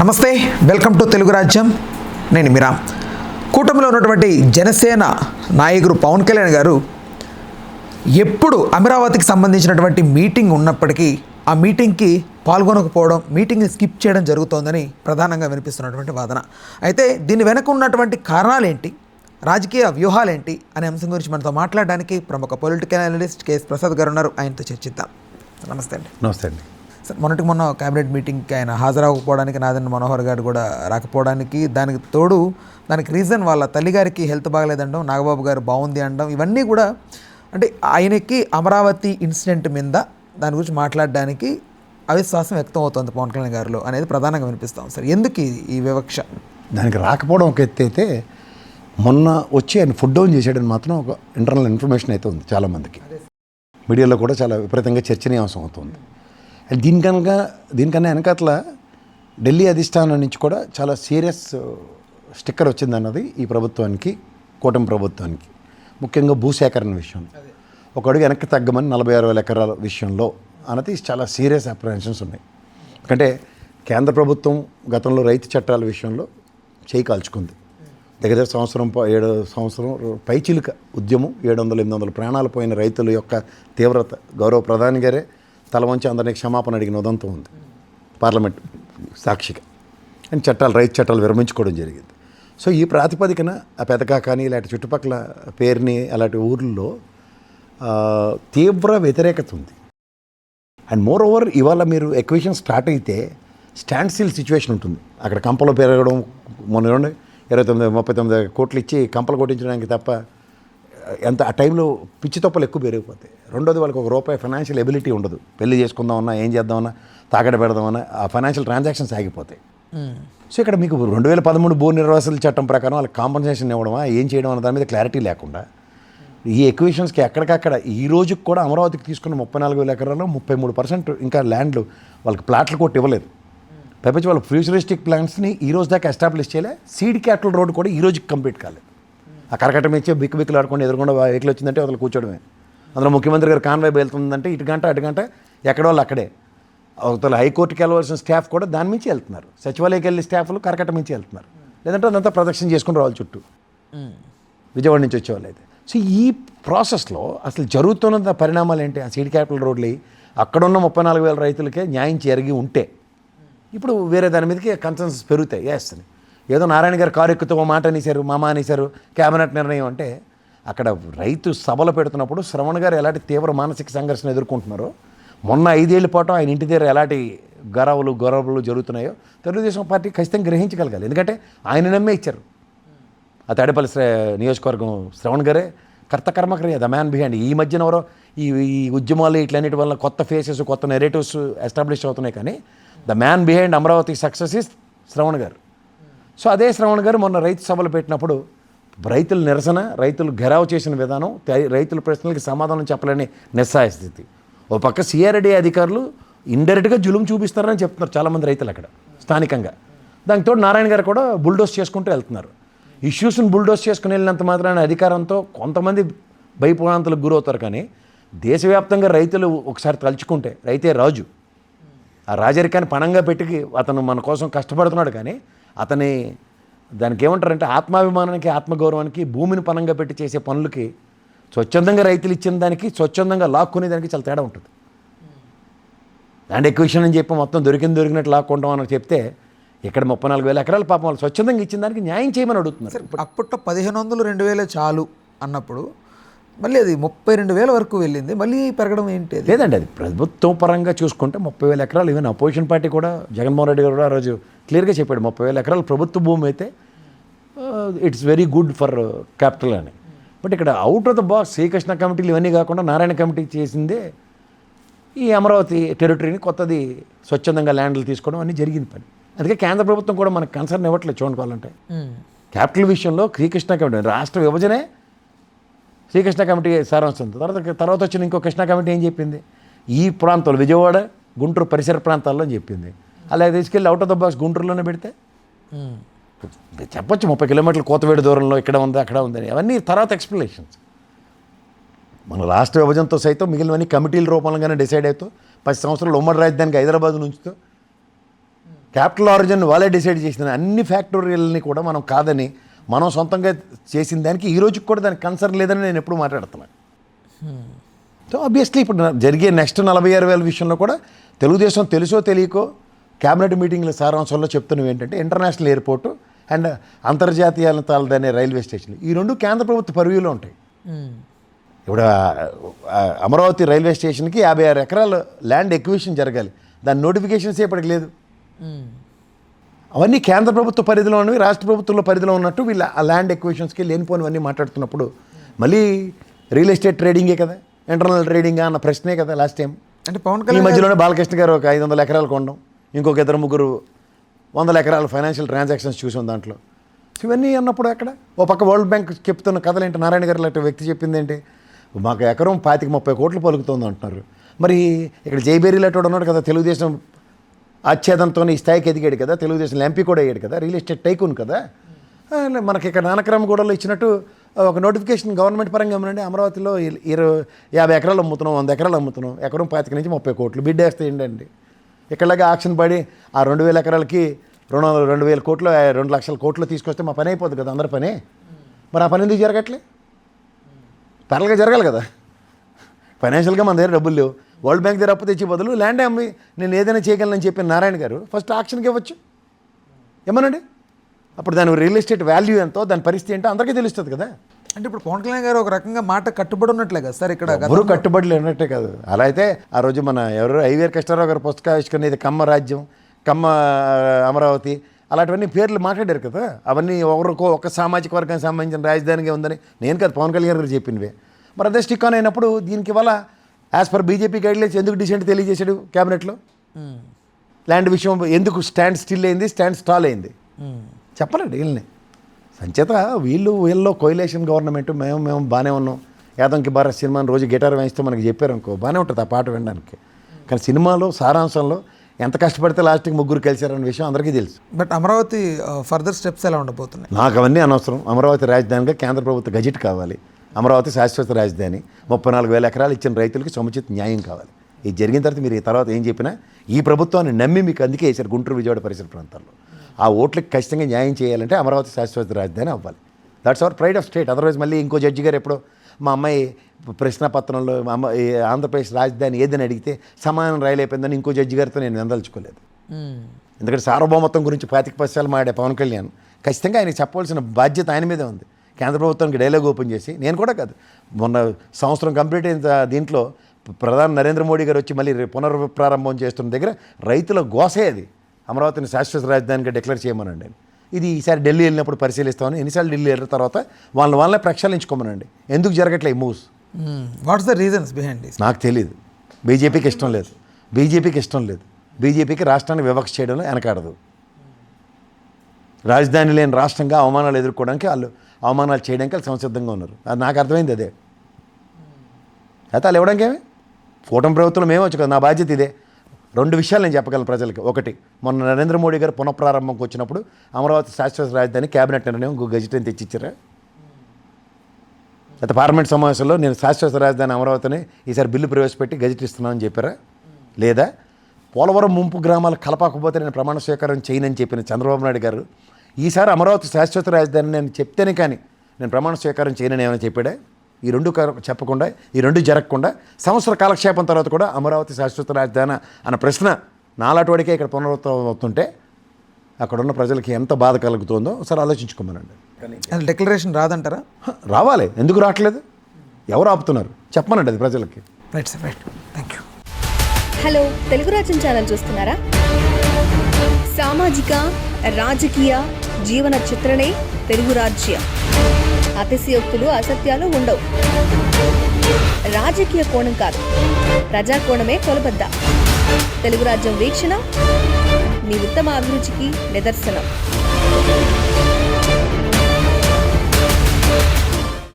నమస్తే, welcome to Telugu రాజ్యం. నేను మీరా. కూటమిలో ఉన్నటువంటి జనసేన నాయకుడు పవన్ కళ్యాణ్ గారు ఎప్పుడు అమరావతికి సంబంధించినటువంటి మీటింగ్ ఉన్నప్పటికీ ఆ మీటింగ్కి పాల్గొనకపోవడం, మీటింగ్ని స్కిప్ చేయడం జరుగుతోందని ప్రధానంగా వినిపిస్తున్నటువంటి వాదన. అయితే దీని వెనక ఉన్నటువంటి కారణాలేంటి, రాజకీయ వ్యూహాలేంటి అనే అంశం గురించి మనతో మాట్లాడడానికి ప్రముఖ పొలిటికల్ అనలిస్ట్ కేఎస్ ప్రసాద్ గారు ఉన్నారు. ఆయనతో చర్చిద్దాం. నమస్తే అండి. నమస్తే అండి. సార్, మొన్న క్యాబినెట్ మీటింగ్కి ఆయన హాజరవ్వకపోవడానికి, నాదెండ్ల మనోహర్ గారు కూడా రాకపోవడానికి, దానికి తోడు దానికి రీజన్ వాళ్ళ తల్లిగారికి హెల్త్ బాగలేదండం, నాగబాబు గారు బాగుంది అనడం, ఇవన్నీ కూడా అంటే ఆయనకి అమరావతి ఇన్సిడెంట్ మీద దాని గురించి మాట్లాడడానికి అవిశ్వాసం వ్యక్తం అవుతుంది పవన్ కళ్యాణ్ గారిలో అనేది ప్రధానంగా వినిపిస్తాం. సార్, ఎందుకు ఈ వివక్ష? దానికి రాకపోవడం ఒక ఎత్తు అయితే, మొన్న వచ్చి ఆయన ఫుడ్ డౌన్ చేసాడని మాత్రం ఒక ఇంటర్నల్ ఇన్ఫర్మేషన్ అయితే ఉంది చాలామందికి. మీడియాలో కూడా చాలా విపరీతంగా చర్చనీయాంశం అవుతుంది. అండ్ దీనికన్నా వెనకాతల ఢిల్లీ అధిష్టానం నుంచి కూడా చాలా సీరియస్ స్టిక్కర్ వచ్చిందన్నది ఈ ప్రభుత్వానికి, కూటమి ప్రభుత్వానికి, ముఖ్యంగా భూసేకరణ విషయం. ఒక అడుగు వెనక్కి తగ్గమని 46,000 ఎకరాల విషయంలో అన్నది చాలా సీరియస్ అప్రహెన్షన్స్ ఉన్నాయి. ఎందుకంటే కేంద్ర ప్రభుత్వం గతంలో రైతు చట్టాల విషయంలో చేయి కాల్చుకుంది. దగ్గర సంవత్సరం పైచిలుక ఉద్యమం, 700-800 ప్రాణాలు పోయిన రైతుల యొక్క తీవ్రత గౌరవ ప్రధాని గారే తల వంచి అందరినీ క్షమాపణ అడిగిన ఉదంతం ఉంది పార్లమెంట్ సాక్షిగా. అండ్ రైతు చట్టాలు విరమించుకోవడం జరిగింది. సో ఈ ప్రాతిపదికన ఆ పెదకా కానీ ఇలాంటి చుట్టుపక్కల పేరుని అలాంటి ఊర్లలో తీవ్ర వ్యతిరేకత ఉంది. అండ్ మోర్ ఓవర్ ఇవాళ మీరు ఎక్విషన్ స్టార్ట్ అయితే స్టాండ్ స్టిల్ సిచ్యువేషన్ ఉంటుంది. అక్కడ కంపలు పెరగడం, మొన్న 29-39 కోట్లు ఇచ్చి కంపలు కొట్టించడానికి తప్ప ఎంత ఆ టైంలో పిచ్చి తొప్పలు ఎక్కువ పెరిగిపోతాయి. రెండోది, వాళ్ళకి ₹1 ఫైనాన్షియల్ ఎబిలిటీ ఉండదు. పెళ్లి చేసుకుందామన్నా, ఏం చేద్దామన్నా, తాకడ పెడదామన్నా ఆ ఫైనాన్షియల్ ట్రాన్సాక్షన్స్ ఆగిపోతాయి. సో ఇక్కడ మీకు 2013 భూ నిర్వాసుల చట్టం ప్రకారం వాళ్ళకి కాంపన్సేషన్ ఇవ్వడమా, ఏం చేయడం అన్న దాని మీద క్లారిటీ లేకుండా ఈ ఎక్విషన్స్కి ఎక్కడికక్కడ ఈ రోజుకి కూడా అమరావతికి తీసుకున్న 34,000 ఎకరాల్లో 33% ఇంకా ల్యాండ్లు వాళ్ళకి ప్లాట్లు కొట్టి ఇవ్వలేదు. పైపచ్చి వాళ్ళ ఫ్యూచరిస్టిక్ ప్లాన్స్ని ఈ రోజు దాకా ఎస్టాబ్లిష్ చేయలే. సీడ్ క్యాపిటల్ రోడ్ కూడా ఈ రోజుకి కంప్లీట్ కాలేదు. ఆ కరకట్టం ఇచ్చే బిక్కులు ఆడుకొని ఎదురుకుండా వెహికల్ వచ్చిందంటే అసలు కూర్చోడమే. అందులో ముఖ్యమంత్రి గారు కాన్వాయ్ వెళ్తుందంటే ఇటు గంట ఎక్కడ వాళ్ళు అక్కడే. అవతల హైకోర్టుకి వెళ్ళవలసిన స్టాఫ్ కూడా దాని నుంచి వెళ్తున్నారు. సచివాలయకి వెళ్ళే స్టాఫ్లు కరకట్టం నుంచి వెళ్తున్నారు. లేదంటే అదంతా ప్రదక్షిణ చేసుకుని రావాలి చుట్టూ, విజయవాడ నుంచి వచ్చేవాళ్ళు అయితే. సో ఈ ప్రాసెస్లో అసలు జరుగుతున్న పరిణామాలు ఏంటి? ఆ సీడ్ క్యాపిటల్ రోడ్లు అక్కడున్న 34,000 రైతులకే న్యాయం జరిగి ఉంటే ఇప్పుడు వేరే దాని మీదకి కన్సెన్సస్ పెరుగుతాయి. అని ఏదో నారాయణ గారు కారు ఎక్కుతూ మాట అనేశారు, మామ అనేశారు, క్యాబినెట్ నిర్ణయం అంటే అక్కడ రైతు సభలు పెడుతున్నప్పుడు శ్రవణ్ గారు ఎలాంటి తీవ్ర మానసిక సంఘర్షణ ఎదుర్కొంటున్నారో, మొన్న 5 ఏళ్ల పాటు ఆయన ఇంటి దగ్గర ఎలాంటి గొరవలు జరుగుతున్నాయో తెలుగుదేశం పార్టీ ఖచ్చితంగా గ్రహించగలగాలి. ఎందుకంటే ఆయన నమ్మే ఇచ్చారు. ఆ తాడేపల్లి నియోజకవర్గం శ్రవణ్ గారే కర్తకర్మకర్య, ద మ్యాన్ బిహైండ్. ఈ మధ్యన ఎవరో ఈ ఉద్యమాలు ఇట్లన్నిటి వల్ల కొత్త ఫేసెస్, కొత్త నెరేటివ్స్ ఎస్టాబ్లిష్ అవుతున్నాయి. కానీ the man behind Amaravati success is Shravan గారు. సో అదే శ్రవణ్ గారు మొన్న రైతు సభలు పెట్టినప్పుడు రైతుల నిరసన, రైతులు ఘెరావు చేసిన విధానం, రైతుల ప్రశ్నలకి సమాధానం చెప్పలేని నిస్సహాయ స్థితి. ఓ పక్క సిఆర్డీ అధికారులు ఇండైరెక్ట్గా జులుం చూపిస్తారని చెప్తున్నారు చాలామంది రైతులు అక్కడ స్థానికంగా. దానికి తోడు నారాయణ గారు కూడా బుల్డోస్ చేసుకుంటూ వెళ్తున్నారు. ఇష్యూస్ని బుల్డోస్ చేసుకుని వెళ్ళినంత మాత్రాన అధికారంతో కొంతమంది భయపురాంతలకు గురవుతారు. కానీ దేశవ్యాప్తంగా రైతులు ఒకసారి తలుచుకుంటే రైతే రాజు. ఆ రాజరికాన్ని పణంగా పెట్టి అతను మన కోసం కష్టపడుతున్నాడు. కానీ అతని దానికి ఏమంటారంటే ఆత్మాభిమానానికి, ఆత్మగౌరవానికి, భూమిని పణంగా పెట్టి చేసే పనులకి స్వచ్ఛందంగా రైతులు ఇచ్చిన దానికి, స్వచ్ఛందంగా లాక్కునే దానికి చాలా తేడా ఉంటుంది. ల్యాండ్ ఎక్విజిషన్ అని చెప్పి మొత్తం దొరికినట్టు లాక్కుంటాం అని చెప్తే ఇక్కడ 34,000 ఎకరాలు పాపం వాళ్ళు స్వచ్ఛందంగా ఇచ్చిన దానికి న్యాయం చేయమని అడుగుతున్నారు. అప్పట్లో 1,500-2,000 చాలు అన్నప్పుడు మళ్ళీ అది 32,000 వరకు వెళ్ళింది. మళ్ళీ పెరగడం ఏంటి? లేదండి, అది ప్రభుత్వం పరంగా చూసుకుంటే 30,000 ఎకరాలు. ఈవెన్ అపోజిషన్ పార్టీ కూడా, జగన్మోహన్ రెడ్డి గారు కూడా ఆ రోజు క్లియర్గా చెప్పాడు, 30,000 ఎకరాలు ప్రభుత్వ భూమి అయితే it's very good for capital అని. బట్ ఇక్కడ out of the box Srikrishna కమిటీలు ఇవన్నీ కాకుండా నారాయణ కమిటీ చేసిందే ఈ అమరావతి టెరిటరీని కొత్తది స్వచ్ఛందంగా ల్యాండ్లు తీసుకోవడం అన్నీ జరిగింది పని. అందుకే కేంద్ర ప్రభుత్వం కూడా మనకు కన్సర్న్ ఇవ్వట్లేదు. చూడుకోవాలంటే క్యాపిటల్ విషయంలో శ్రీకృష్ణ కమిటీ, రాష్ట్ర విభజనే శ్రీకృష్ణ కమిటీ సారాంశం. తర్వాత వచ్చిన ఇంకో కృష్ణ కమిటీ ఏం చెప్పింది? ఈ ప్రాంతాలు విజయవాడ, గుంటూరు పరిసర ప్రాంతాల్లో అని చెప్పింది. అలాగే తీసుకెళ్ళి అవుట్ ఆఫ్ ద బాక్స్ గుంటూరులోనే పెడితే చెప్పొచ్చు 30 కిలోమీటర్ల కోతవేడు దూరంలో ఇక్కడ ఉంది, అక్కడ ఉందని. అవన్నీ తర్వాత ఎక్స్ప్లెనేషన్స్. మన రాష్ట్ర విభజనతో సైతం మిగిలినవన్నీ కమిటీల రూపంలోనే డిసైడ్ అవుతూ 10 సంవత్సరాలు ఉమ్మడి రాజధానికి హైదరాబాద్ నుంచుతో క్యాపిటల్ ఆరిజిన్ వాళ్ళే డిసైడ్ చేసిన అన్ని ఫ్యాక్టోరియల్ని కూడా మనం కాదని మనం సొంతంగా చేసిన దానికి ఈ రోజుకి కూడా దానికి కన్సర్న్ లేదని నేను ఎప్పుడు మాట్లాడుతున్నాను. సో ఆబ్వియస్లీ ఇప్పుడు జరిగే నెక్స్ట్ 46,000 విషయంలో కూడా తెలుగుదేశం తెలుసో తెలియకో క్యాబినెట్ మీటింగ్ల సారాంశంలో చెప్తున్నవి ఏంటంటే ఇంటర్నేషనల్ ఎయిర్పోర్టు అండ్ అంతర్జాతీయ తాలదనే రైల్వే స్టేషన్లు ఈ రెండు కేంద్ర ప్రభుత్వ పరివ్యూలో ఉంటాయి. ఇప్పుడు అమరావతి రైల్వే స్టేషన్కి 56 ఎకరాల ల్యాండ్ ఎక్విజిషన్ జరగాలి. దాని నోటిఫికేషన్స్ ఇప్పటికి లేదు. అవన్నీ కేంద్ర ప్రభుత్వ పరిధిలో ఉన్నవి, రాష్ట్ర ప్రభుత్వంలో పరిధిలో ఉన్నట్టు వీళ్ళు ఆ ల్యాండ్ ఎక్విజిషన్స్కి లేనిపోనివన్నీ మాట్లాడుతున్నప్పుడు మళ్ళీ రియల్ ఎస్టేట్ ట్రేడింగే కదా, ఇంటర్నల్ ట్రేడింగా అన్న ప్రశ్నే కదా లాస్ట్ టైం. అంటే పవన్ ఈ కళ్యాణ్ మధ్యలోనే బాలకృష్ణ గారు ఒక 500 ఎకరాలు కొనడం, ఇంకొక 2-3 100 ఎకరాల ఫైనాన్షియల్ ట్రాన్సాక్షన్స్ చూసాం దాంట్లో. ఇవన్నీ అన్నప్పుడు అక్కడ ఓ పక్క వరల్డ్ బ్యాంక్ చెప్తున్న కథలు ఏంటి, నారాయణ గారు లాంటి వ్యక్తి చెప్పింది ఏంటి, మాకు ఎకరం 25-30 కోట్లు పలుకుతుంది అంటున్నారు. మరి ఇక్కడ జైబేరీ లాంటి ఉన్నాడు కదా, తెలుగుదేశం ఆచ్ఛేదంతో ఈ స్థాయికి ఎదిగాడు కదా, తెలుగుదేశం ఎంపీ కూడా అయ్యాడు కదా, రియల్ ఎస్టేట్ టైకూన్ కదా. మనకి ఇక్కడ నానక్రమగూడలో ఇచ్చినట్టు ఒక నోటిఫికేషన్ గవర్నమెంట్ పరంగా ఏమనండి, అమరావతిలో 50 ఎకరాలు అమ్ముతున్నాం, 100 ఎకరాలు అమ్ముతున్నాం, ఎకరం 25 నుంచి 30 కోట్లు బిడ్ వేస్తే ఏంటండి. ఇక్కడలాగా ఆక్షన్ పడి ఆ 2,000 ఎకరాలకి 2,000 కోట్లు 2 లక్షల కోట్లు తీసుకొస్తే మా పని అయిపోద్ది కదా, అందరి పని. మరి ఆ పని ఎందుకు జరగట్లే? తరలుగా జరగాలి కదా. ఫైనాన్షియల్గా మన దగ్గర డబ్బులు లేవు, వరల్డ్ బ్యాంక్ దగ్గర అప్పు తెచ్చి బదులు ల్యాండ్ అమ్మి నేను ఏదైనా చేయగలనని చెప్పిన నారాయణ గారు ఫస్ట్ ఆక్షన్కి ఇవ్వచ్చు ఏమనండి. అప్పుడు దాని రియల్ ఎస్టేట్ వాల్యూ ఎంతో, దాని పరిస్థితి ఏంటో అందరికీ తెలుస్తుంది కదా. అంటే ఇప్పుడు పవన్ కళ్యాణ్ గారు ఒక రకంగా మాట కట్టుబడి ఉన్నట్లే కదా సార్ ఇక్కడ. ఎవరు కట్టుబడి లేనట్టే కాదు. అలా అయితే ఆ రోజు మన ఎవరు ఐవీఆర్ కృష్ణారావు గారు పుస్తకావిష్కరణ కమ్మ రాజ్యం, కమ్మ అమరావతి అలాంటివన్నీ పేర్లు మాట్లాడారు కదా. అవన్నీ ఒక సామాజిక వర్గానికి సంబంధించిన రాజధానిగా ఉందని నేను కదా పవన్ కళ్యాణ్ గారు చెప్పినవే. మరి అదే స్టిక్ ఆన్ అయినప్పుడు దీనికి వల్ల యాజ్ పర్ బీజేపీ గైడ్లైన్స్ ఎందుకు డిసెంట్ తెలియజేశాడు క్యాబినెట్లో? ల్యాండ్ విషయం ఎందుకు స్టాండ్ స్టిల్ అయింది, స్టాండ్ స్టాల్ అయింది చెప్పలేండి వీళ్ళని. సంచేత వీళ్ళలో కోయిలేషన్ గవర్నమెంట్ మేము బాగానే ఉన్నాం. యాదంకి భారత్ సినిమాని రోజు గిటార్ వాయిస్తూ మనకి చెప్పారు అనుకో, బాగానే ఉంటుంది ఆ పాట వినడానికి. కానీ సినిమాలో సారాంశంలో ఎంత కష్టపడితే లాస్ట్కి ముగ్గురు కలిశారన్న విషయం అందరికీ తెలుసు. బట్ అమరావతి ఫర్దర్ స్టెప్స్ ఎలా ఉండబోతున్నాయి? నాకు అవన్నీ అనవసరం. అమరావతి రాజధానిగా కేంద్ర ప్రభుత్వ గజెట్ కావాలి. అమరావతి శాశ్వత రాజధాని, 34,000 ఎకరాలు ఇచ్చిన రైతులకి సముచిత న్యాయం కావాలి. ఇది జరిగిన తర్వాత మీరు ఈ తర్వాత ఏం చెప్పినా ఈ ప్రభుత్వాన్ని నమ్మి మీకు అందుకే వేశారు గుంటూరు విజయవాడ పరిసర ప్రాంతాల్లో. ఆ ఓట్లకి ఖచ్చితంగా న్యాయం చేయాలంటే అమరావతి శాశ్వత రాజధాని అవ్వాలి. That's our pride of state. Otherwise మళ్ళీ ఇంకో జడ్జి గారు ఎప్పుడో మా అమ్మాయి ప్రశ్నపత్రంలో ఆంధ్రప్రదేశ్ రాజధాని ఏదని అడిగితే సమానం రైలైపోయిందని ఇంకో జడ్జి గారితో నేను విందల్చుకోలేదు. ఎందుకంటే సార్వభౌమత్వం గురించి 25 మాడే పవన్ కళ్యాణ్ ఖచ్చితంగా ఆయనకి చెప్పవలసిన బాధ్యత ఆయన మీదే ఉంది. కేంద్ర ప్రభుత్వానికి డైలాగ్ ఓపెన్ చేసి, నేను కూడా కాదు, మొన్న సంవత్సరం కంప్లీట్ అయిన దీంట్లో ప్రధాని నరేంద్ర మోడీ గారు వచ్చి మళ్ళీ పునర్ప్రారంభం చేస్తున్న దగ్గర రైతుల గోసే అది అమరావతిని శాశ్వత రాజధానిగా డిక్లేర్ చేయమనండి. ఇది ఈసారి ఢిల్లీ వెళ్ళినప్పుడు పరిశీలిస్తామని, ఎన్నిసార్లు ఢిల్లీ వెళ్ళిన తర్వాత వాళ్ళనే ప్రక్షాళించుకోమనండి. ఎందుకు జరగట్లే ఈ moves? What's the reasons behind this? నాకు తెలియదు. బీజేపీకి ఇష్టం లేదు. బీజేపీకి రాష్ట్రాన్ని వివక్ష చేయడంలో వెనకాడదు. రాజధాని లేని రాష్ట్రంగా అవమానాలు ఎదుర్కోవడానికి అవమానాలు చేయడానికి వాళ్ళు సంసిద్ధంగా ఉన్నారు. అది నాకు అర్థమైంది. అదే అయితే వాళ్ళు ఇవ్వడానికి ఏమి కూటమి ప్రభుత్వం మేమొచ్చు కదా, నా బాధ్యత ఇదే. 2 విషయాలు నేను చెప్పగలను ప్రజలకి. ఒకటి, మొన్న నరేంద్ర మోడీ గారు పునఃప్రారంభంకి వచ్చినప్పుడు అమరావతి శాశ్వత రాజధాని క్యాబినెట్ నిర్ణయం గెజిట్ అని తెచ్చిచ్చారా? అయితే పార్లమెంట్ సమావేశంలో నేను శాశ్వత రాజధాని అమరావతిని ఈసారి బిల్లు ప్రవేశపెట్టి గెజిట్ ఇస్తున్నానని చెప్పారా? లేదా పోలవరం ముంపు గ్రామాలు కలపకపోతే నేను ప్రమాణ స్వీకారం చేయనని చెప్పిన చంద్రబాబు నాయుడు గారు ఈసారి అమరావతి శాశ్వత రాజధాని నేను చెప్తేనే కానీ నేను ప్రమాణ స్వీకారం చేయనని ఏమైనా చెప్పాడా? ఈ 2 చెప్పకుండా, ఈ 2 జరగకుండా సంవత్సర కాలక్షేపం తర్వాత కూడా అమరావతి శాశ్వత రాజధాని అన్న ప్రశ్న నాలాంటి వాడికే ఇక్కడ పునరుద్ధరణ అవుతుంటే అక్కడున్న ప్రజలకి ఎంత బాధ కలుగుతుందో ఒకసారి ఆలోచించుకోమనండి. డిక్లరేషన్ రాదంటారా? రావాలి. ఎందుకు రావట్లేదు? ఎవరు ఆపుతున్నారు చెప్పమనండి అది ప్రజలకి. Right sir, right. Thank you. Hello, Telugu రాజ్యం ఛానల్ చూస్తున్నారా? సామాజిక, రాజకీయ, జీవన చిత్రణే తెలుగు రాజ్యం. అతిశయోక్తులు, అసత్యాలు ఉండవు. రాజకీయ కోణం కాదు, ప్రజా కోణమే కొలబద్ద. తెలుగు రాజ్యం వీక్షణ మీ ఉత్తమ అభిరుచికి నిదర్శనం.